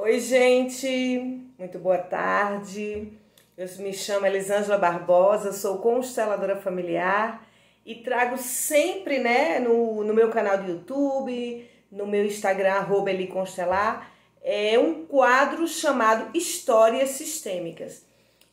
Oi, gente, muito boa tarde. Eu me chamo Elisângela Barbosa, sou consteladora familiar e trago sempre, no meu canal do YouTube, no meu Instagram, @eliconstelar, um quadro chamado Histórias Sistêmicas.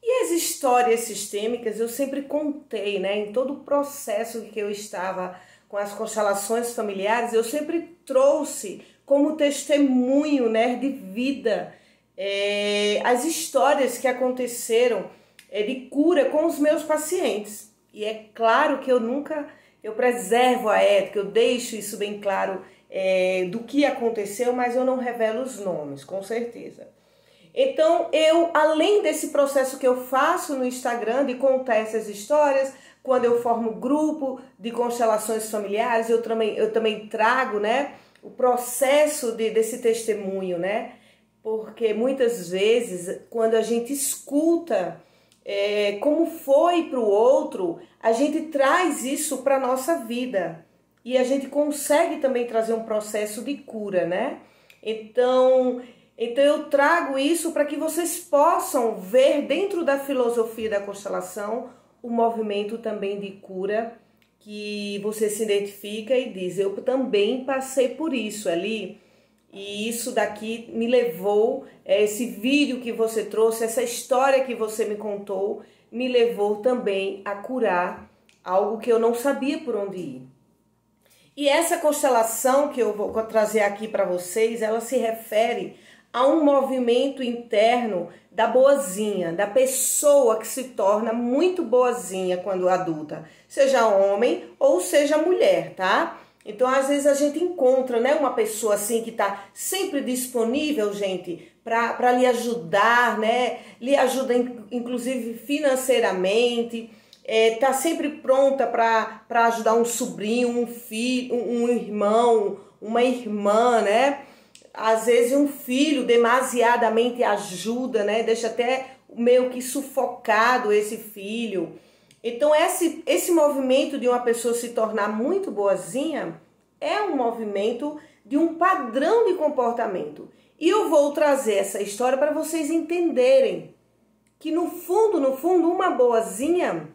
E as histórias sistêmicas eu sempre contei, em todo o processo que eu estava com as constelações familiares, eu sempre trouxe como testemunho, de vida, as histórias que aconteceram de cura com os meus pacientes. E é claro que eu preservo a ética, eu deixo isso bem claro do que aconteceu, mas eu não revelo os nomes, com certeza. Então, além desse processo que eu faço no Instagram de contar essas histórias, quando eu formo grupo de constelações familiares, eu também trago, o processo desse testemunho, porque muitas vezes, quando a gente escuta como foi para o outro, a gente traz isso para a nossa vida e a gente consegue também trazer um processo de cura, Então eu trago isso para que vocês possam ver dentro da filosofia da constelação o movimento também de cura, que você se identifica e diz, eu também passei por isso ali, e isso daqui me levou, esse vídeo que você trouxe, essa história que você me contou, me levou também a curar algo que eu não sabia por onde ir. E essa constelação que eu vou trazer aqui para vocês, ela se refere a um movimento interno da boazinha, da pessoa que se torna muito boazinha quando adulta, seja homem ou seja mulher, tá? Então, às vezes a gente encontra, uma pessoa assim que tá sempre disponível, gente, para lhe ajudar, Lhe ajuda inclusive financeiramente, tá sempre pronta para ajudar um sobrinho, um filho, um irmão, uma irmã, Às vezes um filho demasiadamente ajuda, deixa até meio que sufocado esse filho. Então esse movimento de uma pessoa se tornar muito boazinha é um movimento de um padrão de comportamento. E eu vou trazer essa história para vocês entenderem que no fundo, uma boazinha,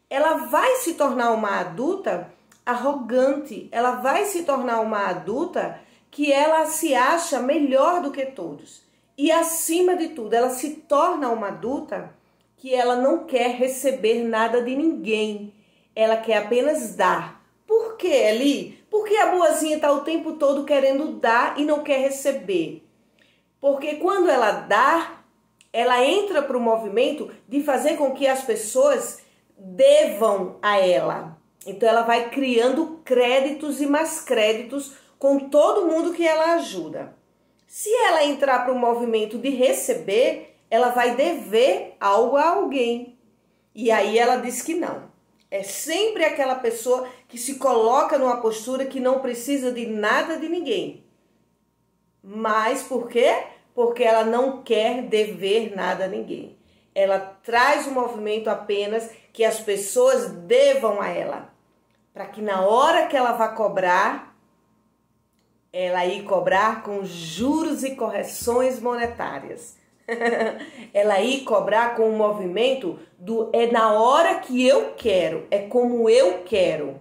ela vai se tornar uma adulta arrogante, ela vai se tornar uma adulta que ela se acha melhor do que todos. E acima de tudo, ela se torna uma adulta que ela não quer receber nada de ninguém. Ela quer apenas dar. Por quê, Eli? Porque a boazinha está o tempo todo querendo dar e não quer receber. Porque quando ela dá, ela entra para o movimento de fazer com que as pessoas devam a ela. Então ela vai criando créditos e mais créditos com todo mundo que ela ajuda. Se ela entrar para o movimento de receber, ela vai dever algo a alguém. E aí ela diz que não. É sempre aquela pessoa que se coloca numa postura que não precisa de nada de ninguém. Mas por quê? Porque ela não quer dever nada a ninguém. Ela traz o movimento apenas que as pessoas devam a ela. Para que na hora que ela vá cobrar, ela ir cobrar com juros e correções monetárias. Ela ir cobrar com o movimento do é na hora que eu quero, é como eu quero.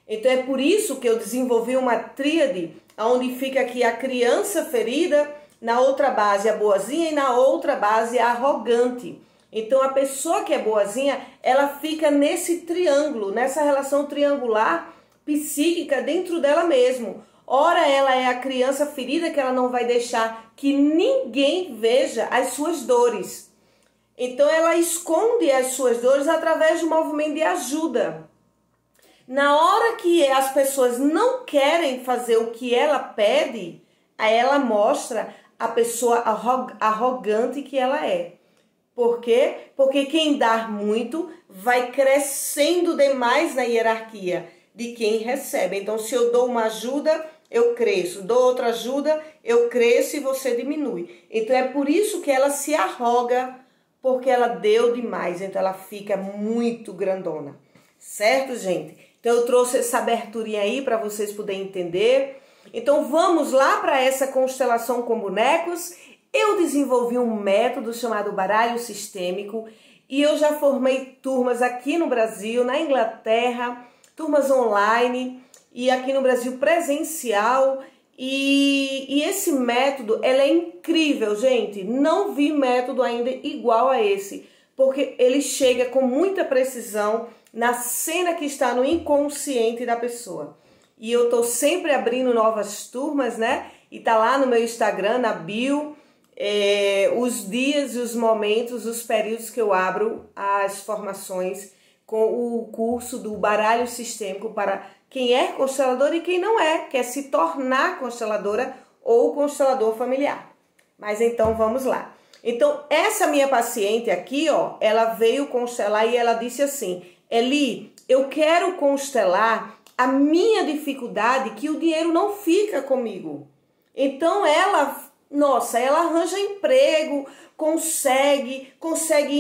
Então é por isso que eu desenvolvi uma tríade, onde fica aqui a criança ferida, na outra base a boazinha e na outra base a arrogante. Então a pessoa que é boazinha, ela fica nesse triângulo, nessa relação triangular psíquica dentro dela mesmo. Ora, ela é a criança ferida que ela não vai deixar que ninguém veja as suas dores. Então, ela esconde as suas dores através do movimento de ajuda. Na hora que as pessoas não querem fazer o que ela pede, aí ela mostra a pessoa arrogante que ela é. Por quê? Porque quem dá muito vai crescendo demais na hierarquia de quem recebe. Então, se eu dou uma ajuda, eu cresço, dou outra ajuda, eu cresço e você diminui. Então é por isso que ela se arroga, porque ela deu demais, então ela fica muito grandona. Certo, gente? Então eu trouxe essa aberturinha aí para vocês poderem entender. Então vamos lá para essa constelação com bonecos Eu desenvolvi um método chamado baralho sistêmico e eu já formei turmas aqui no Brasil, na Inglaterra, turmas online e aqui no Brasil presencial. E esse método, ele é incrível, gente. Não vi método ainda igual a esse, porque ele chega com muita precisão na cena que está no inconsciente da pessoa. E eu tô sempre abrindo novas turmas, né? E tá lá no meu Instagram, na bio, os dias e os momentos, os períodos que eu abro as formações com o curso do baralho sistêmico para quem é constelador e quem não é, quer se tornar consteladora ou constelador familiar. Mas então vamos lá. Então essa minha paciente aqui, ó, ela veio constelar e ela disse assim: Eli, eu quero constelar a minha dificuldade que o dinheiro não fica comigo. Então ela, nossa, ela arranja emprego, consegue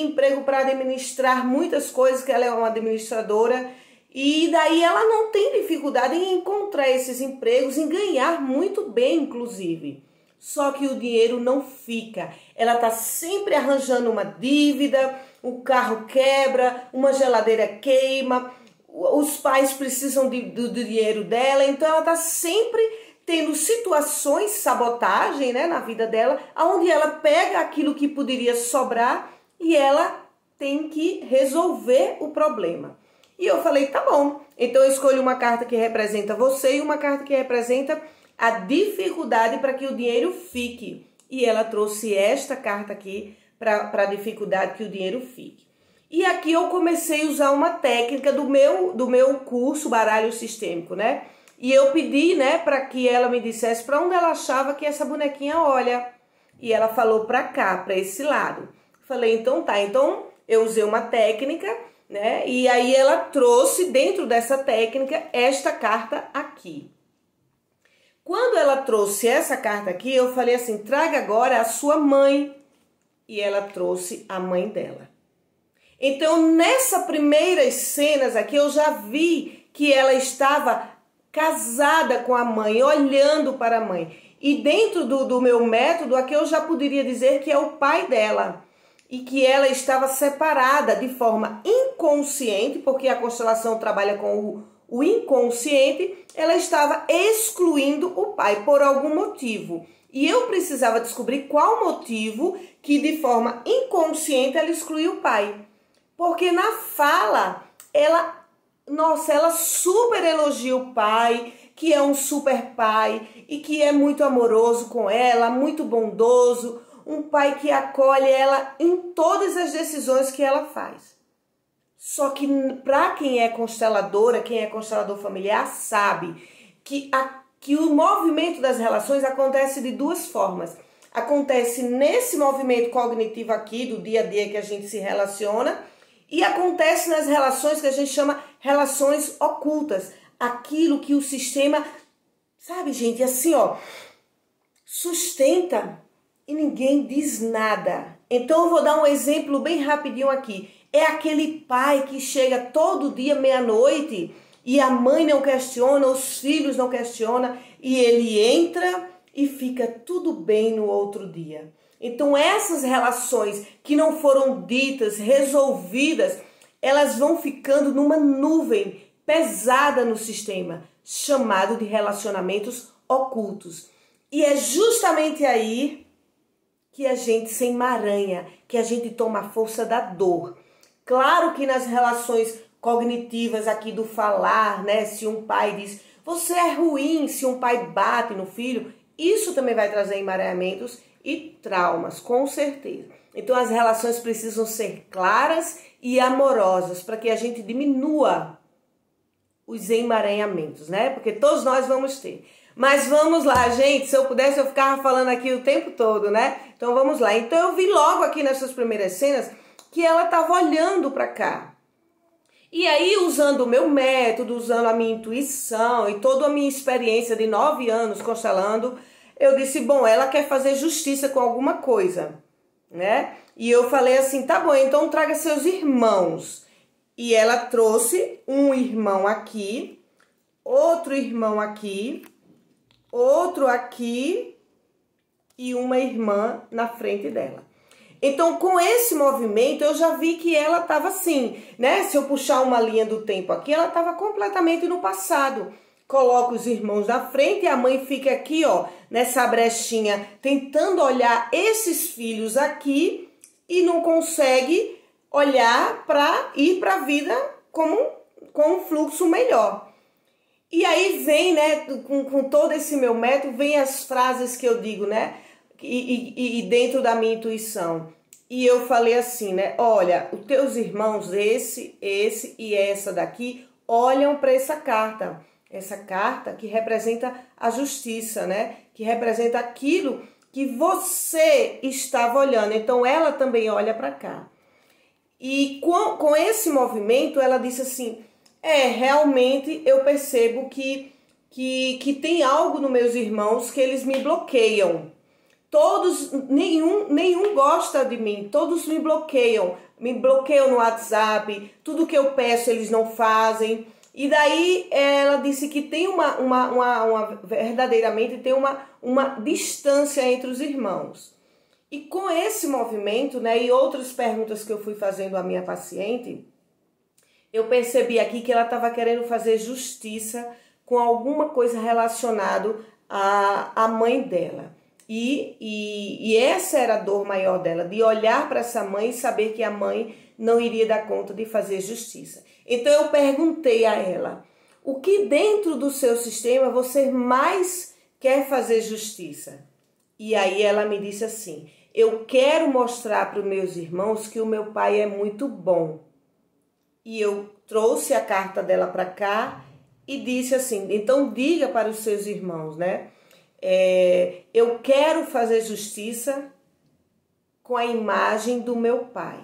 emprego para administrar muitas coisas, que ela é uma administradora, e daí ela não tem dificuldade em encontrar esses empregos, em ganhar muito bem, inclusive. Só que o dinheiro não fica. Ela tá sempre arranjando uma dívida, o carro quebra, uma geladeira queima, os pais precisam do dinheiro dela, então ela tá sempre tendo situações, sabotagem, né, na vida dela, onde ela pega aquilo que poderia sobrar e ela tem que resolver o problema. E eu falei, tá bom, então eu escolho uma carta que representa você e uma carta que representa a dificuldade para que o dinheiro fique. E ela trouxe esta carta aqui para a dificuldade que o dinheiro fique. E aqui eu comecei a usar uma técnica do meu curso Baralho Sistêmico, né? E eu pedi, né, para que ela me dissesse para onde ela achava que essa bonequinha olha. E ela falou para cá, para esse lado. Falei, então tá. Então eu usei uma técnica, né? E aí ela trouxe dentro dessa técnica esta carta aqui. Quando ela trouxe essa carta aqui, eu falei assim, traga agora a sua mãe. E ela trouxe a mãe dela. Então, nessas primeiras cenas aqui, eu já vi que ela estava casada com a mãe, olhando para a mãe. E dentro do meu método, aqui eu já poderia dizer que é o pai dela. E que ela estava separada de forma inconsciente, porque a constelação trabalha com o inconsciente, ela estava excluindo o pai por algum motivo. E eu precisava descobrir qual motivo que de forma inconsciente ela excluiu o pai. Porque na fala, ela super elogia o pai, que é um super pai e que é muito amoroso com ela, muito bondoso, um pai que acolhe ela em todas as decisões que ela faz. Só que para quem é consteladora, quem é constelador familiar, sabe que o movimento das relações acontece de duas formas. Acontece nesse movimento cognitivo aqui, do dia a dia que a gente se relaciona, e acontece nas relações que a gente chama relações ocultas. Aquilo que o sistema, sabe, gente, assim, ó, sustenta e ninguém diz nada. Então eu vou dar um exemplo bem rapidinho aqui. É aquele pai que chega todo dia meia-noite e a mãe não questiona, os filhos não questionam, e ele entra e fica tudo bem no outro dia. Então essas relações que não foram ditas, resolvidas, elas vão ficando numa nuvem pesada no sistema, chamado de relacionamentos ocultos. E é justamente aí que a gente se emaranha, que a gente toma a força da dor. Claro que nas relações cognitivas aqui do falar, né, se um pai diz, você é ruim, se um pai bate no filho, isso também vai trazer emaranhamentos e traumas, com certeza. Então as relações precisam ser claras e amorosas para que a gente diminua os emaranhamentos, né? Porque todos nós vamos ter. Mas vamos lá, gente. Se eu pudesse, eu ficava falando aqui o tempo todo, né? Então vamos lá. Então eu vi logo aqui nessas primeiras cenas que ela estava olhando para cá. E aí, usando o meu método, usando a minha intuição e toda a minha experiência de 9 anos constelando, eu disse, bom, ela quer fazer justiça com alguma coisa, né? E eu falei assim, tá bom, então traga seus irmãos. E ela trouxe um irmão aqui, outro irmão aqui, outro aqui e uma irmã na frente dela. Então, com esse movimento, eu já vi que ela estava assim, né? Se eu puxar uma linha do tempo aqui, ela estava completamente no passado. Coloca os irmãos na frente e a mãe fica aqui, ó, nessa brechinha, tentando olhar esses filhos aqui e não consegue olhar para ir para a vida com um fluxo melhor. E aí vem, né, com todo esse meu método, vem as frases que eu digo, né, e dentro da minha intuição. E eu falei assim, né, olha, os teus irmãos, esse e essa daqui, olham para essa carta que representa a justiça, né, que representa aquilo que você estava olhando. Então, ela também olha para cá. E com esse movimento, ela disse assim, realmente eu percebo que tem algo nos meus irmãos que eles me bloqueiam. Todos, nenhum gosta de mim, todos me bloqueiam no WhatsApp, tudo que eu peço eles não fazem. E daí ela disse que tem verdadeiramente tem uma distância entre os irmãos. E com esse movimento, né, e outras perguntas que eu fui fazendo à minha paciente, eu percebi aqui que ela estava querendo fazer justiça com alguma coisa relacionada à mãe dela. E essa era a dor maior dela, de olhar para essa mãe e saber que a mãe não iria dar conta de fazer justiça. Então eu perguntei a ela, o que dentro do seu sistema você mais quer fazer justiça? E aí ela me disse assim, eu quero mostrar para os meus irmãos que o meu pai é muito bom. E eu trouxe a carta dela para cá e disse assim, então diga para os seus irmãos, né? Eu quero fazer justiça com a imagem do meu pai.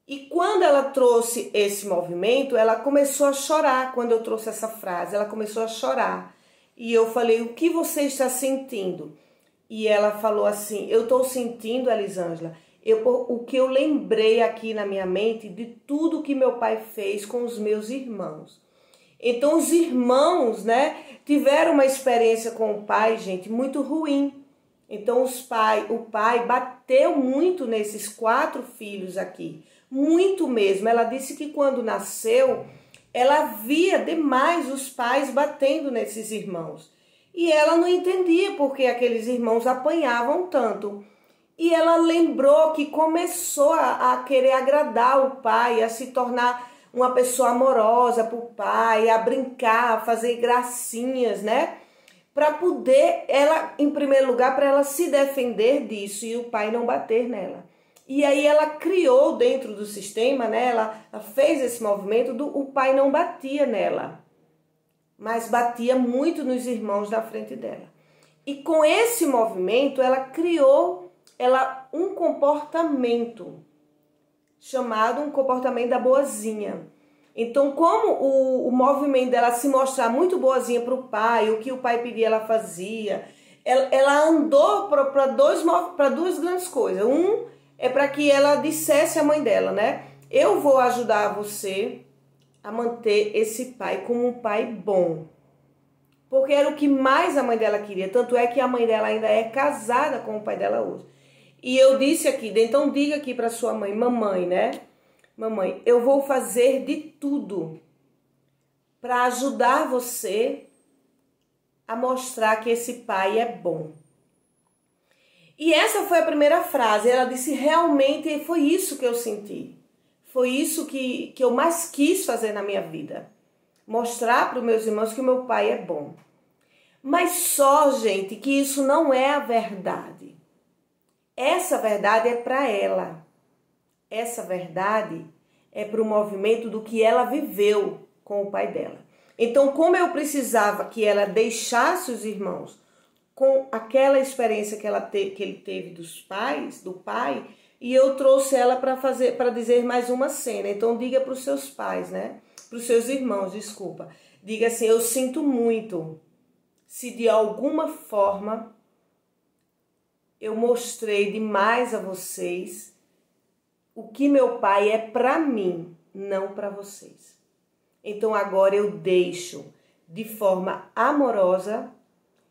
E quando ela trouxe esse movimento, ela começou a chorar quando eu trouxe essa frase. Ela começou a chorar. E eu falei, o que você está sentindo? E ela falou assim, eu estou sentindo, Elisângela, o que eu lembrei aqui na minha mente de tudo que meu pai fez com os meus irmãos. Então os irmãos, né, tiveram uma experiência com o pai, gente, muito ruim. Então o pai bateu muito nesses 4 filhos aqui, muito mesmo. Ela disse que quando nasceu, ela via demais os pais batendo nesses irmãos. E ela não entendia porque aqueles irmãos apanhavam tanto. E ela lembrou que começou a querer agradar o pai, a se tornar uma pessoa amorosa para o pai, a brincar, a fazer gracinhas, né? Para poder, ela, em primeiro lugar, para ela se defender disso e o pai não bater nela. E aí ela criou dentro do sistema, né? Ela fez esse movimento o pai não batia nela, mas batia muito nos irmãos da frente dela. E com esse movimento, ela criou um comportamento chamado um comportamento da boazinha. Então, como o movimento dela se mostrar muito boazinha para o pai, o que o pai pedia ela fazia, ela andou para duas grandes coisas. Um é para que ela dissesse à mãe dela, né? Eu vou ajudar você a manter esse pai como um pai bom. Porque era o que mais a mãe dela queria. Tanto é que a mãe dela ainda é casada com o pai dela hoje. E eu disse aqui, então diga aqui para sua mãe, mamãe, né? Mamãe, eu vou fazer de tudo para ajudar você a mostrar que esse pai é bom. E essa foi a primeira frase. Ela disse, realmente foi isso que eu senti. Foi isso que eu mais quis fazer na minha vida. Mostrar para os meus irmãos que o meu pai é bom. Mas só, gente, que isso não é a verdade. Essa verdade é para ela. Essa verdade é para o movimento do que ela viveu com o pai dela. Então, como eu precisava que ela deixasse os irmãos com aquela experiência que ele teve do pai, e eu trouxe ela para dizer mais uma cena. Então, diga para os seus pais, né? Para os seus irmãos, desculpa. Diga assim, eu sinto muito se de alguma forma eu mostrei demais a vocês o que meu pai é para mim, não para vocês. Então agora eu deixo de forma amorosa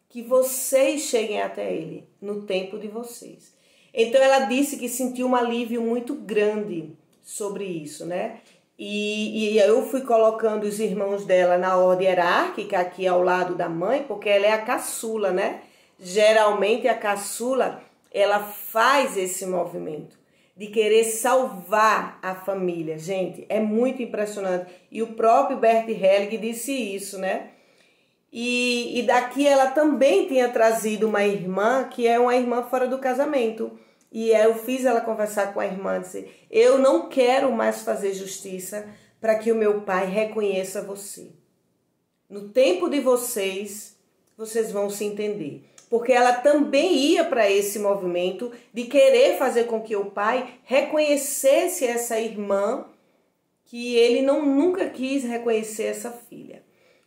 que vocês cheguem até ele no tempo de vocês. Então ela disse que sentiu um alívio muito grande sobre isso, né? E eu fui colocando os irmãos dela na ordem hierárquica aqui ao lado da mãe, porque ela é a caçula, né? Geralmente a caçula, ela faz esse movimento de querer salvar a família. Gente, é muito impressionante. E o próprio Bert Helling disse isso, né? E daqui ela também tinha trazido uma irmã, que é uma irmã fora do casamento. E eu fiz ela conversar com a irmã, dizer, eu não quero mais fazer justiça para que o meu pai reconheça você. No tempo de vocês, vocês vão se entender. Porque ela também ia para esse movimento de querer fazer com que o pai reconhecesse essa irmã, que ele nunca quis reconhecer essa filha.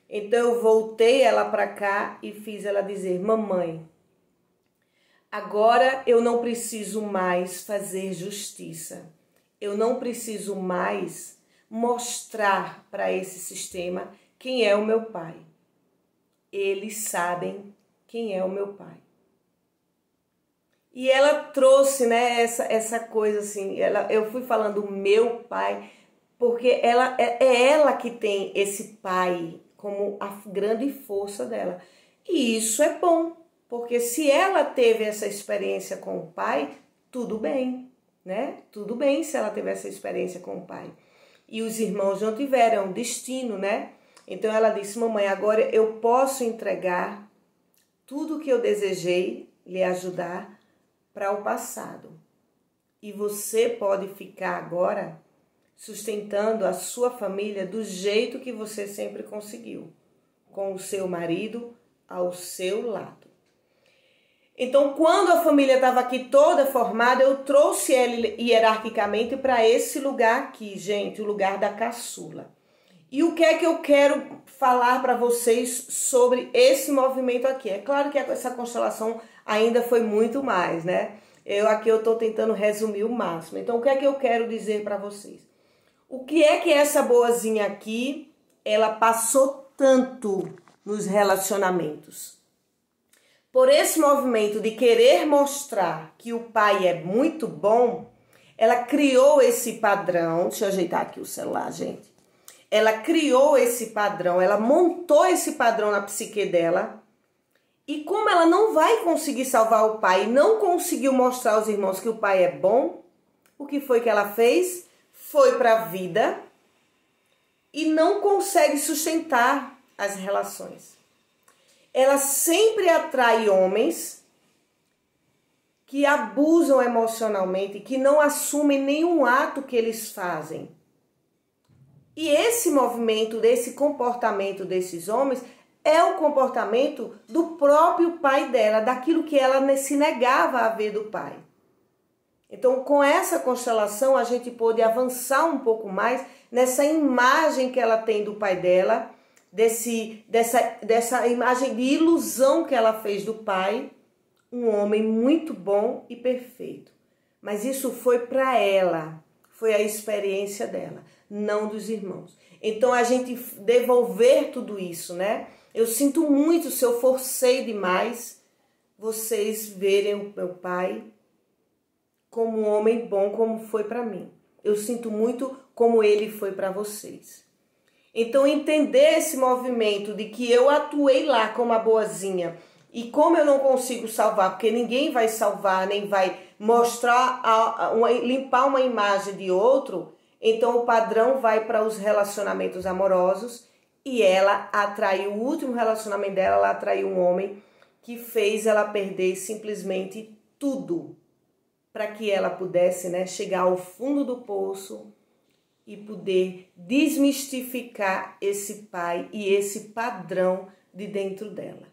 Então eu voltei ela para cá e fiz ela dizer, mamãe, agora eu não preciso mais fazer justiça. Eu não preciso mais mostrar para esse sistema quem é o meu pai. Eles sabem quem é o meu pai. E ela trouxe, né, essa coisa assim, eu fui falando meu pai, porque é ela que tem esse pai como a grande força dela. E isso é bom. Porque se ela teve essa experiência com o pai, tudo bem, né? Tudo bem se ela teve essa experiência com o pai. E os irmãos não tiveram, é um destino, né? Então ela disse, mamãe, agora eu posso entregar tudo o que eu desejei lhe ajudar para o passado. E você pode ficar agora sustentando a sua família do jeito que você sempre conseguiu, com o seu marido ao seu lado. Então, quando a família estava aqui toda formada, eu trouxe ela hierarquicamente para esse lugar aqui, gente, o lugar da caçula. E o que é que eu quero falar para vocês sobre esse movimento aqui? É claro que essa constelação ainda foi muito mais, né? Eu estou tentando resumir o máximo. Então, o que é que eu quero dizer para vocês? O que é que essa boazinha aqui, ela passou tanto nos relacionamentos? Por esse movimento de querer mostrar que o pai é muito bom, ela criou esse padrão. Deixa eu ajeitar aqui o celular, gente. Ela criou esse padrão, ela montou esse padrão na psique dela. E como ela não vai conseguir salvar o pai, não conseguiu mostrar aos irmãos que o pai é bom, o que foi que ela fez? Foi para a vida e não consegue sustentar as relações. Ela sempre atrai homens que abusam emocionalmente, que não assumem nenhum ato que eles fazem. E esse movimento, desse comportamento desses homens, é o comportamento do próprio pai dela, daquilo que ela se negava a ver do pai. Então, com essa constelação, a gente pôde avançar um pouco mais nessa imagem que ela tem do pai dela, dessa imagem de ilusão que ela fez do pai, um homem muito bom e perfeito. Mas isso foi para ela, foi a experiência dela, não dos irmãos. Então a gente devolver tudo isso, né? Eu sinto muito se eu forcei demais vocês verem o meu pai como um homem bom, como foi para mim. Eu sinto muito como ele foi para vocês. Então, entender esse movimento de que eu atuei lá como a boazinha e como eu não consigo salvar, porque ninguém vai salvar, nem vai mostrar, limpar uma imagem de outro, então o padrão vai para os relacionamentos amorosos e ela atraiu, o último relacionamento dela, ela atraiu um homem que fez ela perder simplesmente tudo para que ela pudesse, né, chegar ao fundo do poço e poder desmistificar esse pai e esse padrão de dentro dela.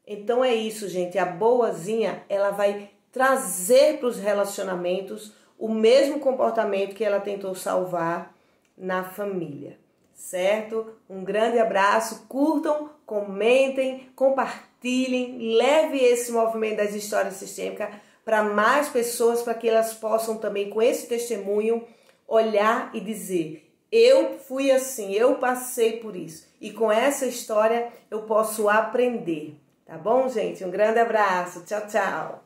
Então é isso, gente. A boazinha, ela vai trazer para os relacionamentos o mesmo comportamento que ela tentou salvar na família, certo? Um grande abraço, curtam, comentem, compartilhem, leve esse movimento das histórias sistêmicas para mais pessoas, para que elas possam também, com esse testemunho, olhar e dizer, eu fui assim, eu passei por isso. E com essa história eu posso aprender, tá? Tá bom, gente? Um grande abraço. Tchau, tchau.